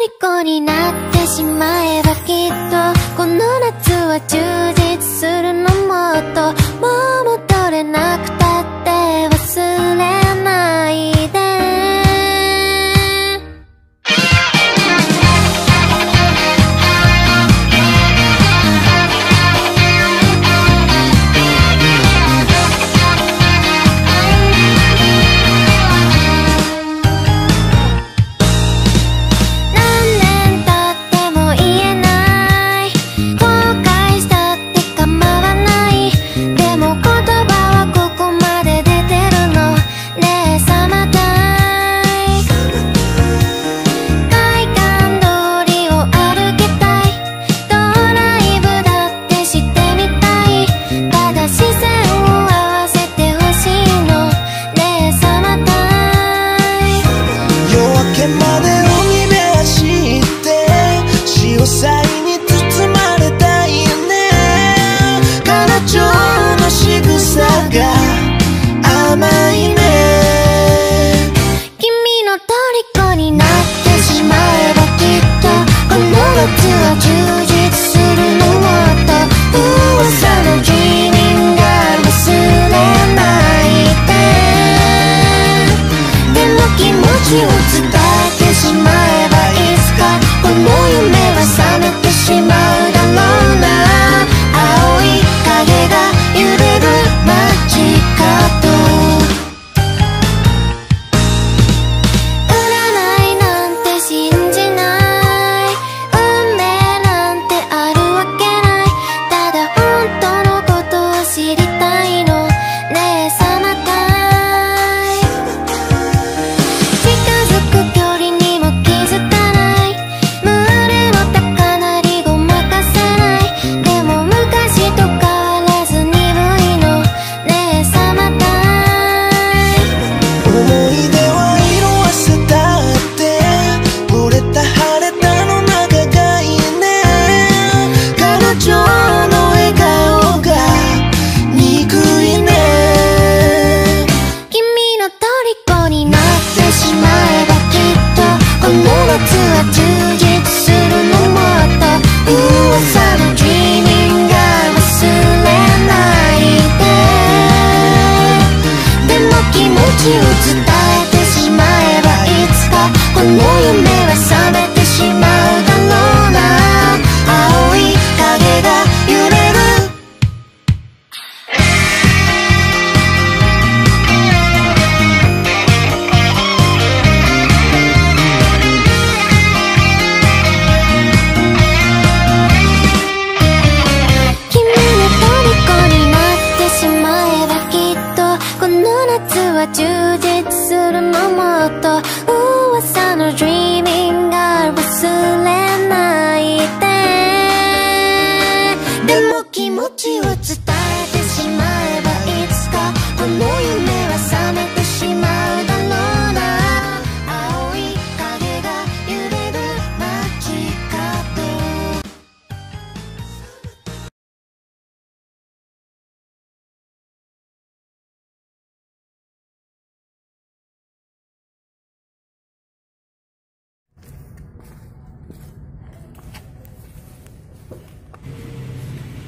虜になってしまえばきっとこの夏は充実するの。もっともう戻れなくたって忘れないで。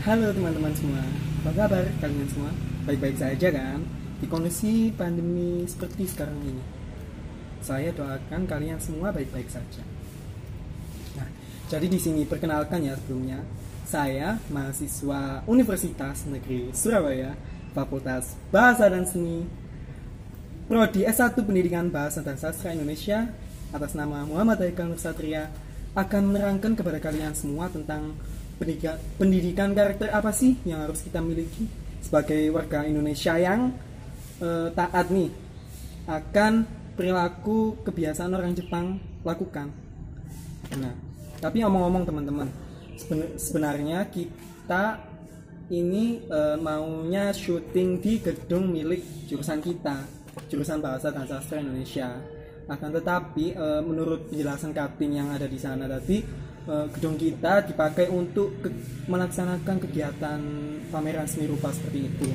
Halo teman-teman semua, apa kabar kalian semua? Baik-baik saja kan? Di kondisi pandemi seperti sekarang ini, saya doakan kalian semua baik-baik saja. Nah, jadi di sini perkenalkan ya sebelumnya, saya mahasiswa Universitas Negeri Surabaya, Fakultas Bahasa dan Seni, Prodi S1 Pendidikan Bahasa dan Sastra Indonesia, atas nama Muhammad Haikal Nur Satria, akan menerangkan kepada kalian semua tentang pendidikan karakter apa sih yang harus kita miliki sebagai warga Indonesia yang taat nih akan perilaku kebiasaan orang Jepang lakukan. Nah, tapi ngomong-ngomong teman-teman, sebenarnya kita ini maunya syuting di gedung milik jurusan kita, jurusan Bahasa dan Sastra Indonesia. Akan tetapi menurut penjelasan Kaptin yang ada di sana tadi, gedung kita dipakai untuk melaksanakan kegiatan pameran seni rupa seperti itu.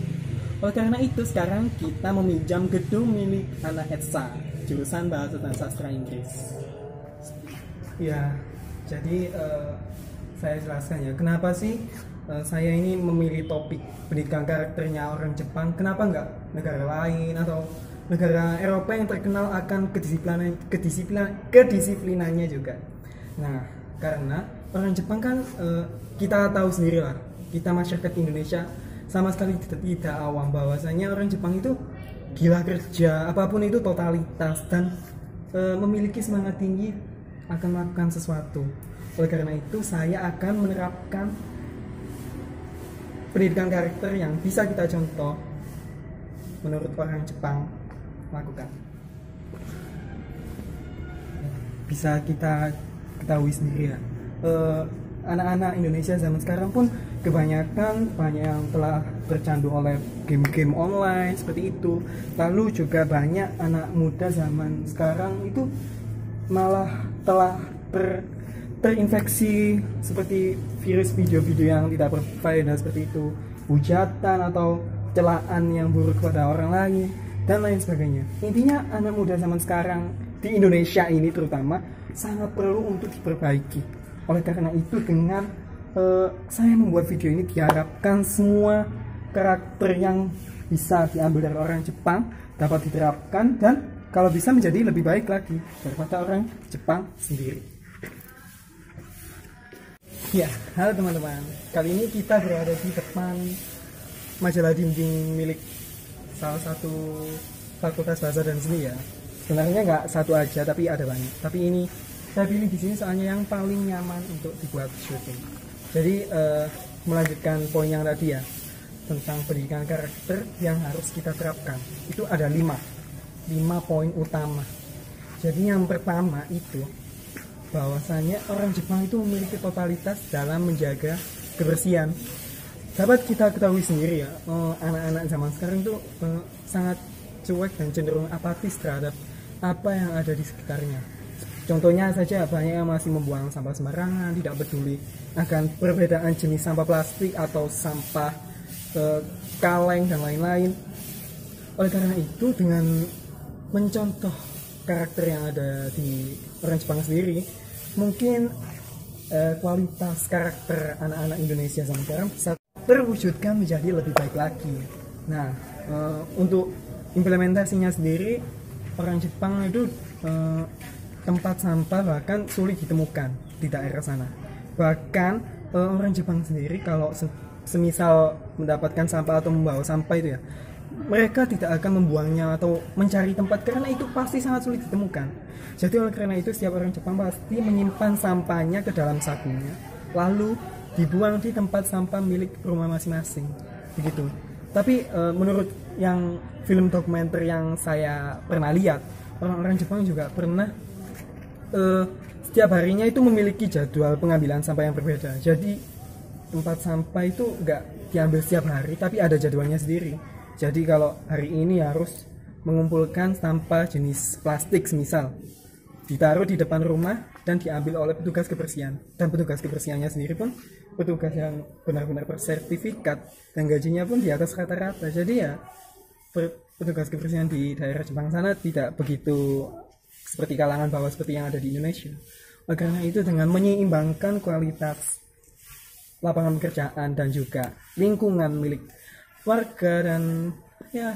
Oleh karena itu sekarang kita meminjam gedung milik anak ETSA, jurusan Bahasa dan Sastra Inggris. Ya, jadi saya jelaskan ya, kenapa sih saya ini memilih topik pendidikan karakternya orang Jepang, kenapa nggak negara lain atau negara Eropa yang terkenal akan kedisiplinannya juga. Nah, karena orang Jepang kan kita tahu sendiri lah, kita masyarakat Indonesia sama sekali tidak awam bahwasanya orang Jepang itu gila kerja, apapun itu totalitas dan memiliki semangat tinggi akan melakukan sesuatu. Oleh karena itu saya akan menerapkan pendidikan karakter yang bisa kita contoh menurut orang Jepang lakukan. Bisa kita ketahui sendiri ya, anak-anak Indonesia zaman sekarang pun kebanyakan banyak yang telah tercandu oleh game-game online seperti itu. Lalu juga banyak anak muda zaman sekarang itu malah telah terinfeksi seperti virus video-video yang tidak berfaedah seperti itu, hujatan atau celaan yang buruk kepada orang lain dan lain sebagainya. Intinya anak muda zaman sekarang di Indonesia ini terutama sangat perlu untuk diperbaiki. Oleh karena itu dengan saya membuat video ini diharapkan semua karakter yang bisa diambil dari orang Jepang dapat diterapkan dan kalau bisa menjadi lebih baik lagi daripada orang Jepang sendiri. Ya, halo teman-teman. Kali ini kita berada di depan majalah dinding milik salah satu fakultas bahasa dan seni ya. Sebenarnya nggak satu aja, tapi ada banyak. Tapi ini saya pilih di sini soalnya yang paling nyaman untuk dibuat syuting. Jadi melanjutkan poin yang tadi ya tentang pendidikan karakter yang harus kita terapkan. Itu ada 5 poin utama. Jadi yang pertama itu bahwasanya orang Jepang itu memiliki totalitas dalam menjaga kebersihan. Dapat kita ketahui sendiri ya, anak-anak zaman sekarang itu sangat cuek dan cenderung apatis terhadap apa yang ada di sekitarnya. Contohnya saja banyak yang masih membuang sampah sembarangan, tidak peduli akan perbedaan jenis sampah plastik atau sampah kaleng dan lain-lain. Oleh karena itu dengan mencontoh karakter yang ada di orang Jepang sendiri, mungkin kualitas karakter anak-anak Indonesia zaman sekarang bisa terwujudkan menjadi lebih baik lagi. Nah, untuk implementasinya sendiri, orang Jepang itu tempat sampah bahkan sulit ditemukan di daerah sana. Bahkan orang Jepang sendiri kalau semisal mendapatkan sampah atau membawa sampah itu ya, mereka tidak akan membuangnya atau mencari tempat karena itu pasti sangat sulit ditemukan. Jadi oleh karena itu setiap orang Jepang pasti menyimpan sampahnya ke dalam sakunya, lalu dibuang di tempat sampah milik rumah masing-masing. Begitu. Tapi menurut yang film dokumenter yang saya pernah lihat, orang-orang Jepang juga pernah setiap harinya itu memiliki jadwal pengambilan sampah yang berbeda. Jadi tempat sampah itu nggak diambil setiap hari, tapi ada jadwalnya sendiri. Jadi kalau hari ini harus mengumpulkan sampah jenis plastik semisal, ditaruh di depan rumah dan diambil oleh petugas kebersihan. Dan petugas kebersihannya sendiri pun petugas yang benar-benar bersertifikat dan gajinya pun di atas rata-rata. Jadi ya petugas kebersihan di daerah Jepang sana tidak begitu seperti kalangan bawah seperti yang ada di Indonesia. Oleh karena itu dengan menyeimbangkan kualitas lapangan pekerjaan dan juga lingkungan milik warga dan ya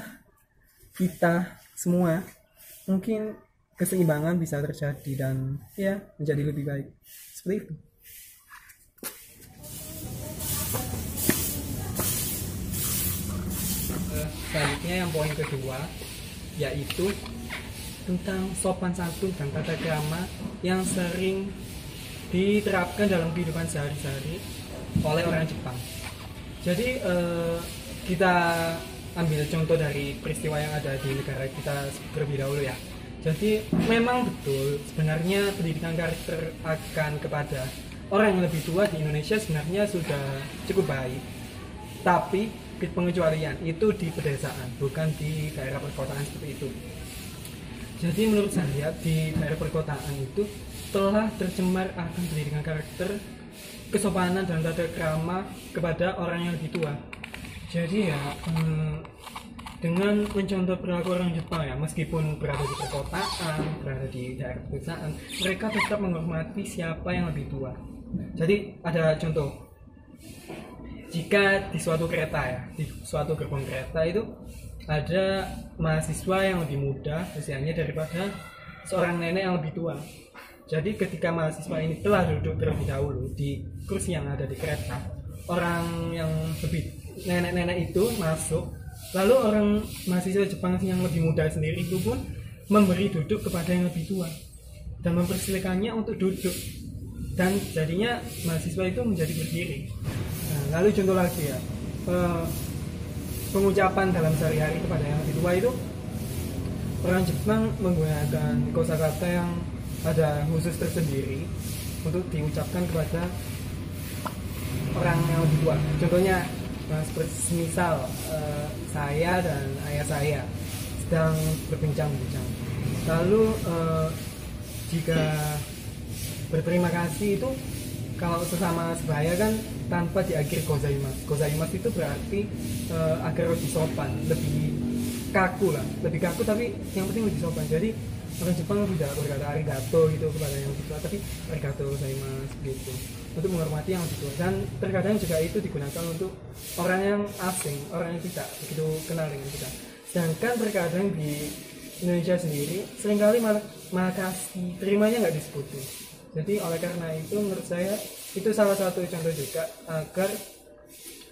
kita semua, mungkin keseimbangan bisa terjadi dan ya menjadi lebih baik seperti itu. Selanjutnya yang poin kedua yaitu tentang sopan santun dan tata krama yang sering diterapkan dalam kehidupan sehari-hari oleh orang Jepang. Jadi kita ambil contoh dari peristiwa yang ada di negara kita terlebih dahulu ya. Jadi memang betul sebenarnya pendidikan karakter akan kepada orang yang lebih tua di Indonesia sebenarnya sudah cukup baik. Tapi pengecualian itu di pedesaan, bukan di daerah perkotaan seperti itu. Jadi menurut saya di daerah perkotaan itu telah tercemar akan pendidikan karakter, kesopanan dan tata krama kepada orang yang lebih tua. Jadi ya dengan mencontoh perilaku orang Jepang ya, meskipun berada di perkotaan, berada di daerah pedesaan, mereka tetap menghormati siapa yang lebih tua. Jadi ada contoh, jika di suatu kereta ya, di suatu gerbong kereta itu ada mahasiswa yang lebih muda usianya daripada seorang nenek yang lebih tua. Jadi ketika mahasiswa ini telah duduk terlebih dahulu di kursi yang ada di kereta, orang yang lebih nenek-nenek itu masuk, lalu orang mahasiswa Jepang yang lebih muda sendiri itu pun memberi duduk kepada yang lebih tua dan mempersilakannya untuk duduk, dan jadinya mahasiswa itu menjadi berdiri. Nah, lalu contoh lagi ya, pengucapan dalam sehari-hari kepada yang lebih tua itu, orang Jepang menggunakan kosakata yang ada khusus tersendiri untuk diucapkan kepada orang yang lebih tua. Contohnya, semisal saya dan ayah saya sedang berbincang-bincang, lalu jika berterima kasih itu kalau sesama sebaya kan tanpa diakhiri gozaimasu. Gozaimasu itu berarti agar lebih sopan, lebih kaku lah, lebih kaku tapi yang penting lebih sopan. Jadi orang Jepang tidak berkata arigato gitu kepada yang lebih tua, tapi arigato gozaimasu gitu untuk menghormati yang lebih tua. Dan terkadang juga itu digunakan untuk orang yang asing, orang yang tidak begitu kenal dengan kita. Sedangkan terkadang di Indonesia sendiri seringkali malah makasih, terimanya nggak disebutin. Jadi oleh karena itu menurut saya itu salah satu contoh juga agar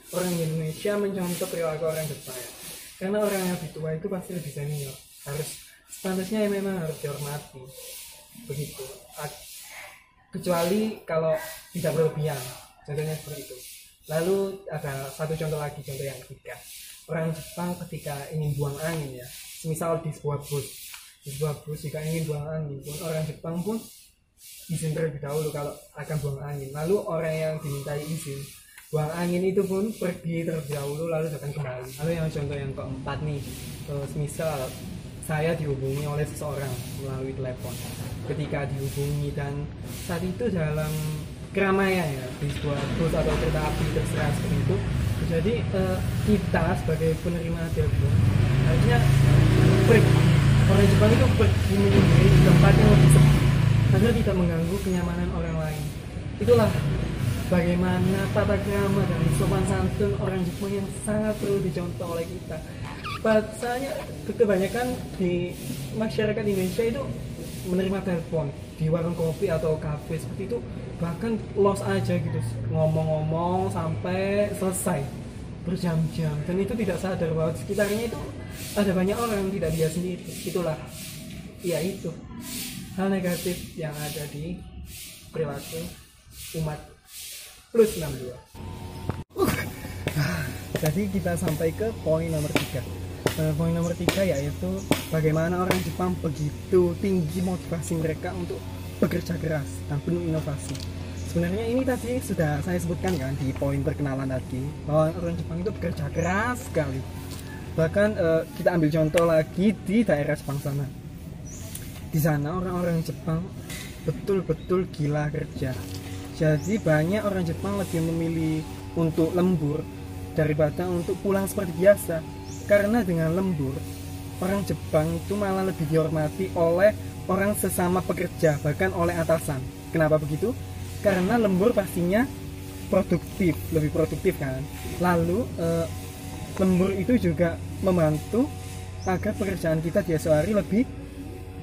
orang Indonesia mencontoh perilaku orang Jepang ya. Karena orang yang lebih tua itu pasti lebih senior, harus sepantasnya memang harus dihormati begitu. Kecuali kalau tidak berlebihan, contohnya seperti itu. Lalu ada satu contoh lagi, contoh yang ketiga. Orang Jepang ketika ingin buang angin ya, misal di sebuah bus jika ingin buang angin pun orang Jepang pun izin terlebih dahulu kalau akan buang angin. Lalu orang yang dimintai izin buang angin itu pun pergi terlebih dahulu lalu datang kembali. Lalu yang contoh yang keempat nih, misal saya dihubungi oleh seseorang melalui telepon. Ketika dihubungi dan saat itu dalam keramaian ya, di sebuah bus atau kereta api terserah seperti itu. Jadi kita sebagai penerima telepon harusnya pergi. Orang Jepang itu pergi menyendiri di tempat yang lebih sepi agar tidak mengganggu kenyamanan orang lain. Itulah bagaimana tata krama dan sopan santun orang Jepang yang sangat perlu dicontoh oleh kita. Pasalnya kebanyakan di masyarakat Indonesia itu menerima telepon di warung kopi atau kafe seperti itu, bahkan los aja gitu, ngomong-ngomong sampai selesai berjam-jam, dan itu tidak sadar bahwa di sekitarnya itu ada banyak orang yang tidak dia sendiri. Itulah ya itu hal negatif yang ada di perilaku umat plus 62. Jadi kita sampai ke poin nomor 3. Poin nomor 3 yaitu bagaimana orang Jepang begitu tinggi motivasi mereka untuk bekerja keras dan penuh inovasi. Sebenarnya ini tadi sudah saya sebutkan kan di poin perkenalan tadi, bahwa orang Jepang itu bekerja keras sekali. Bahkan kita ambil contoh lagi di daerah Jepang sana. Di sana orang-orang Jepang betul-betul gila kerja. Jadi banyak orang Jepang lebih memilih untuk lembur daripada untuk pulang seperti biasa. Karena dengan lembur, orang Jepang itu malah lebih dihormati oleh orang sesama pekerja, bahkan oleh atasan. Kenapa begitu? Karena lembur pastinya produktif, lebih produktif kan. Lalu lembur itu juga membantu agar pekerjaan kita di esok hari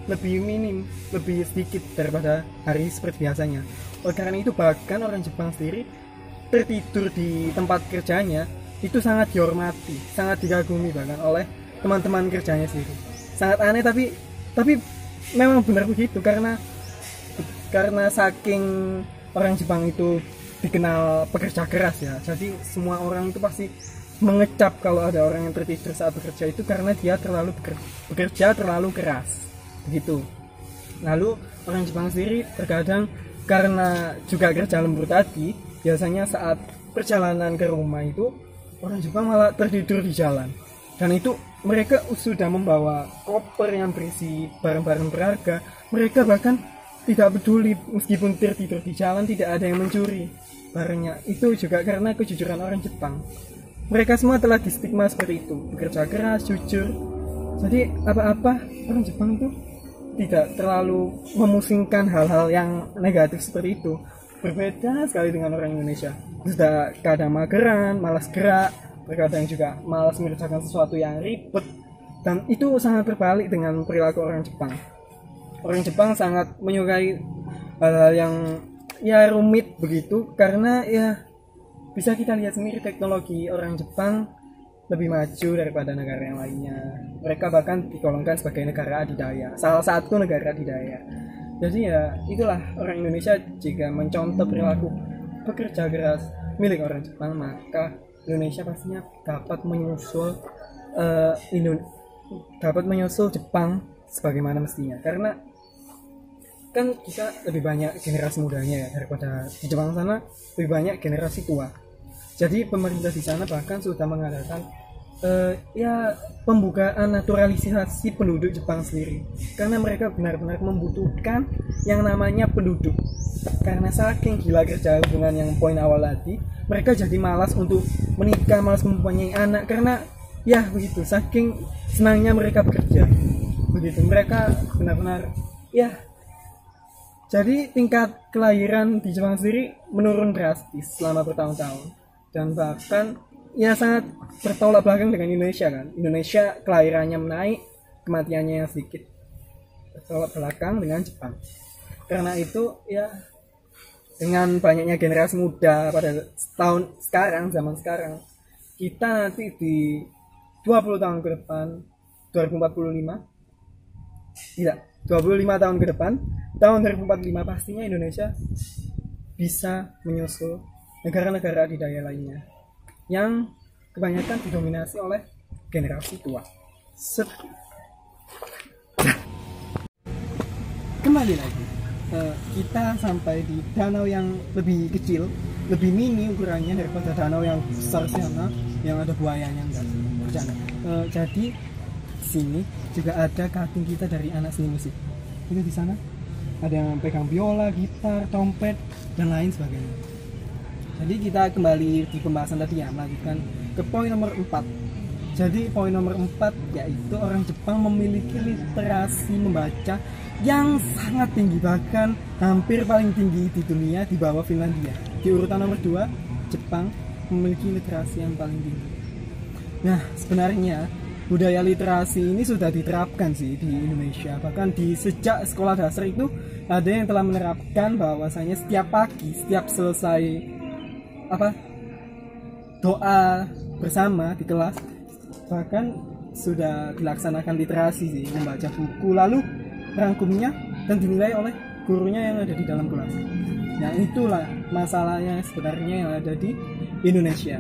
lebih minim, lebih sedikit daripada hari seperti biasanya. Oleh karena itu bahkan orang Jepang sendiri tertidur di tempat kerjanya itu sangat dihormati, sangat dikagumi bahkan oleh teman-teman kerjanya sendiri. Sangat aneh tapi memang benar begitu, karena saking orang Jepang itu dikenal pekerja keras ya. Jadi semua orang itu pasti mengecap kalau ada orang yang tertidur saat bekerja itu karena dia bekerja terlalu keras. Begitu. Lalu orang Jepang sendiri terkadang karena juga kerja lembur tadi, biasanya saat perjalanan ke rumah itu orang Jepang malah tertidur di jalan. Dan itu mereka sudah membawa koper yang berisi barang-barang berharga. Mereka bahkan tidak peduli meskipun tertidur di jalan, tidak ada yang mencuri barangnya. Itu juga karena kejujuran orang Jepang. mereka semua telah distigma seperti itu, bekerja keras, jujur. Jadi apa-apa orang Jepang itu tidak terlalu memusingkan hal-hal yang negatif seperti itu. Berbeda sekali dengan orang Indonesia. Sudah kadang mageran, malas gerak, terkadang juga malas mengerjakan sesuatu yang ribet. Dan itu sangat berbalik dengan perilaku orang Jepang. Orang Jepang sangat menyukai hal-hal yang ya rumit begitu, karena ya bisa kita lihat sendiri teknologi orang Jepang lebih maju daripada negara yang lainnya. Mereka bahkan digolongkan sebagai negara adidaya, salah satu negara adidaya. Jadi ya itulah orang Indonesia, jika mencontoh perilaku pekerja keras milik orang Jepang, maka Indonesia pastinya dapat menyusul Jepang sebagaimana mestinya. Karena kan kita lebih banyak generasi mudanya ya, daripada di Jepang sana lebih banyak generasi tua. Jadi pemerintah di sana bahkan sudah mengadakan pembukaan naturalisasi penduduk Jepang sendiri, karena mereka benar-benar membutuhkan yang namanya penduduk. Karena saking gila kerja hubungan yang poin awal tadi, mereka jadi malas untuk menikah, malas mempunyai anak, karena ya begitu, saking senangnya mereka bekerja begitu. Mereka benar-benar ya, jadi tingkat kelahiran di Jepang sendiri menurun drastis selama bertahun-tahun, dan bahkan ya sangat bertolak belakang dengan Indonesia kan. Indonesia kelahirannya menaik, kematiannya yang sedikit. Bertolak belakang dengan Jepang. Karena itu ya, dengan banyaknya generasi muda pada zaman sekarang, kita nanti di 20 tahun ke depan, 2045, tidak, 25 tahun ke depan, tahun 2045 pastinya Indonesia bisa menyusul negara-negara adidaya lainnya yang kebanyakan didominasi oleh generasi tua. Kembali lagi, kita sampai di danau yang lebih kecil, lebih mini ukurannya daripada danau yang besar sana yang ada buayanya. Enggak bercanda. Jadi sini juga ada cutting kita dari anak seni musik. Itu di sana ada yang pegang biola, gitar, trompet, dan lain sebagainya. Jadi kita kembali di pembahasan tadi ya, melanjutkan ke poin nomor 4. Jadi poin nomor 4 yaitu orang Jepang memiliki literasi membaca yang sangat tinggi, bahkan hampir paling tinggi di dunia di bawah Finlandia. Di urutan nomor 2, Jepang memiliki literasi yang paling tinggi. Nah, sebenarnya budaya literasi ini sudah diterapkan sih di Indonesia. Bahkan sejak sekolah dasar itu ada yang telah menerapkan bahwasanya setiap pagi, setiap selesai doa bersama di kelas, bahkan sudah dilaksanakan literasi sih, membaca buku lalu merangkumnya dan dinilai oleh gurunya yang ada di dalam kelas. Nah, itulah masalahnya sebenarnya yang ada di Indonesia.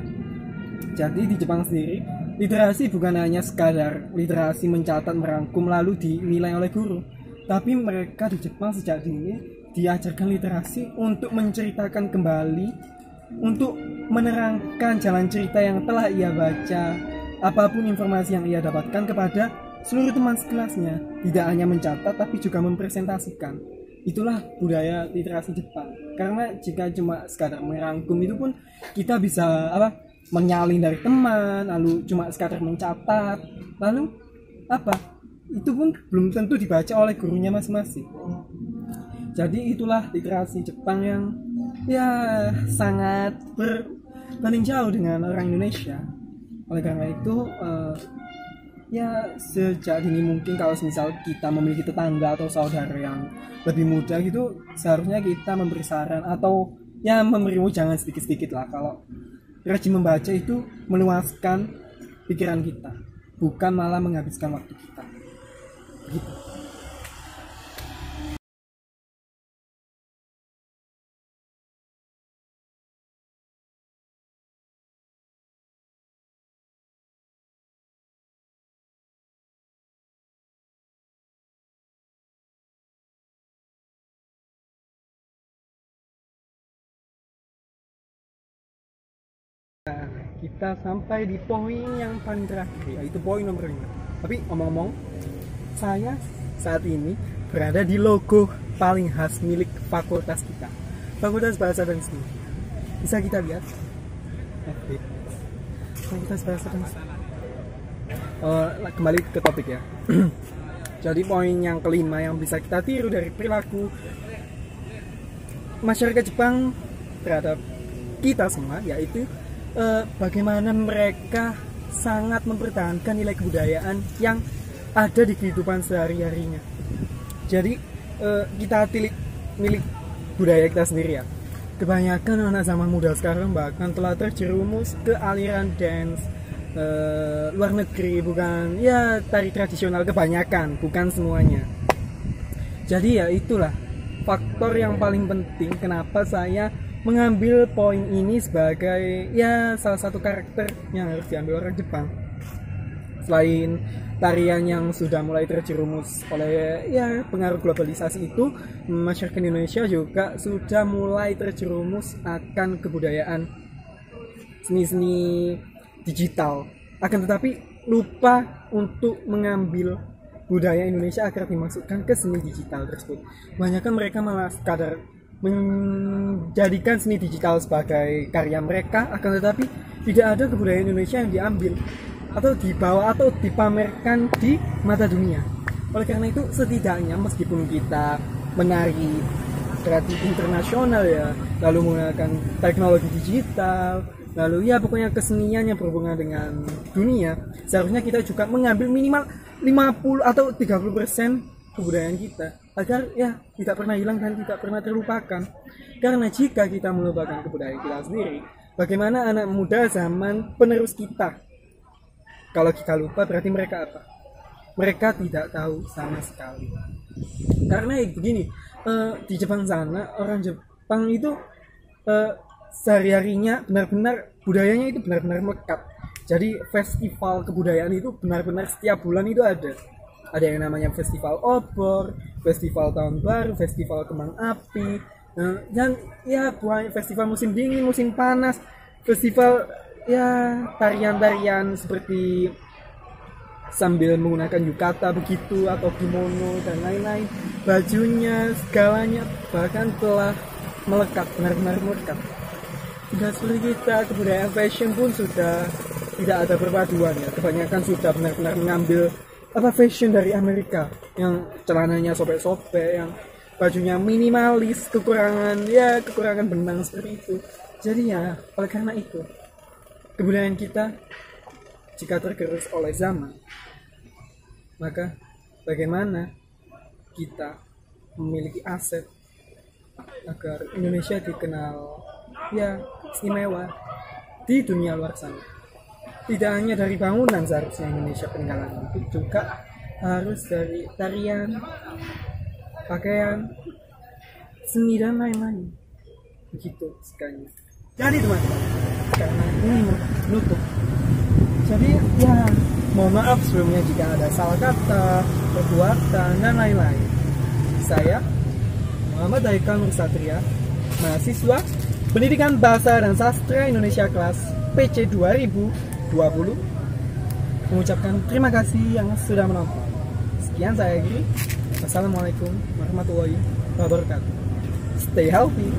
Jadi di Jepang sendiri, literasi bukan hanya sekadar literasi mencatat, merangkum lalu dinilai oleh guru, tapi mereka di Jepang sejak dini diajarkan literasi untuk menceritakan kembali, untuk menerangkan jalan cerita yang telah ia baca, apapun informasi yang ia dapatkan kepada seluruh teman sekelasnya. Tidak hanya mencatat tapi juga mempresentasikan. Itulah budaya literasi Jepang. Karena jika cuma sekadar merangkum itu pun kita bisa menyalin dari teman, lalu cuma sekadar mencatat, lalu itu pun belum tentu dibaca oleh gurunya masing-masing. Jadi itulah literasi Jepang yang ya sangat berbanding jauh dengan orang Indonesia. Oleh karena itu ya sejak dini mungkin kalau misal kita memiliki tetangga atau saudara yang lebih muda gitu, seharusnya kita memberi saran atau ya memberi jangan sedikit-sedikit lah, kalau rajin membaca itu meluaskan pikiran kita, bukan malah menghabiskan waktu kita gitu. Kita sampai di poin yang paling terakhir, yaitu poin nomor 5. Tapi omong-omong, saya saat ini berada di logo paling khas milik fakultas kita, Fakultas Bahasa dan Seni. Bisa kita lihat. kita bahas apa? Kembali ke topik ya. Jadi poin yang kelima yang bisa kita tiru dari perilaku masyarakat Jepang terhadap kita semua, yaitu bagaimana mereka sangat mempertahankan nilai kebudayaan yang ada di kehidupan sehari-harinya. Jadi kita milik budaya kita sendiri ya. Kebanyakan anak zaman muda sekarang bahkan telah terjerumus ke aliran dance luar negeri, bukan ya tari tradisional, kebanyakan, bukan semuanya. Jadi ya itulah faktor yang paling penting kenapa saya mengambil poin ini sebagai ya salah satu karakter yang harus diambil orang Jepang. Selain tarian yang sudah mulai terjerumus oleh ya pengaruh globalisasi itu, masyarakat Indonesia juga sudah mulai terjerumus akan kebudayaan seni-seni digital, akan tetapi lupa untuk mengambil budaya Indonesia agar dimasukkan ke seni digital tersebut. Kebanyakan mereka malah sekadar menjadikan seni digital sebagai karya mereka, akan tetapi tidak ada kebudayaan Indonesia yang diambil atau dibawa atau dipamerkan di mata dunia. Oleh karena itu setidaknya meskipun kita menari kreatif internasional ya, lalu menggunakan teknologi digital, lalu ya pokoknya kesenian yang berhubungan dengan dunia, seharusnya kita juga mengambil minimal 50 atau 30% kebudayaan kita agar ya tidak pernah hilang dan tidak pernah terlupakan. Karena jika kita melupakan kebudayaan kita sendiri, bagaimana anak muda zaman penerus kita? Kalau kita lupa berarti mereka apa? Mereka tidak tahu sama sekali. Karena begini, di Jepang sana orang Jepang itu sehari-harinya benar-benar budayanya itu benar-benar melekat. Jadi festival kebudayaan itu benar-benar setiap bulan itu ada. Ada yang namanya festival obor, festival tahun baru, festival kembang api, dan ya banyak festival musim dingin, musim panas, festival ya tarian-tarian seperti sambil menggunakan yukata begitu atau kimono dan lain-lain, bajunya segalanya bahkan telah melekat, benar-benar melekat. Tidak seperti kita, kebudayaan fashion pun sudah tidak ada perpaduan ya. Kebanyakan sudah benar-benar mengambil fashion dari Amerika yang celananya sobek-sobek, yang bajunya minimalis, kekurangan benang seperti itu. Jadi ya oleh karena itu kebudayaan kita jika tergerus oleh zaman, maka bagaimana kita memiliki aset agar Indonesia dikenal ya istimewa di dunia luar sana. Tidak hanya dari bangunan seharusnya Indonesia peninggalan itu, juga harus dari tarian, pakaian, seni dan lain-lain. Begitu sekali. Jadi teman-teman, karena ini menutup. Jadi ya mohon maaf sebelumnya jika ada salah kata, perbuatan dan lain-lain. Saya Muhammad Haikal Nur Satria, mahasiswa Pendidikan Bahasa dan Sastra Indonesia kelas PC 2020, mengucapkan terima kasih yang sudah menonton. Sekian saya Giri. Wassalamualaikum warahmatullahi wabarakatuh. Stay healthy.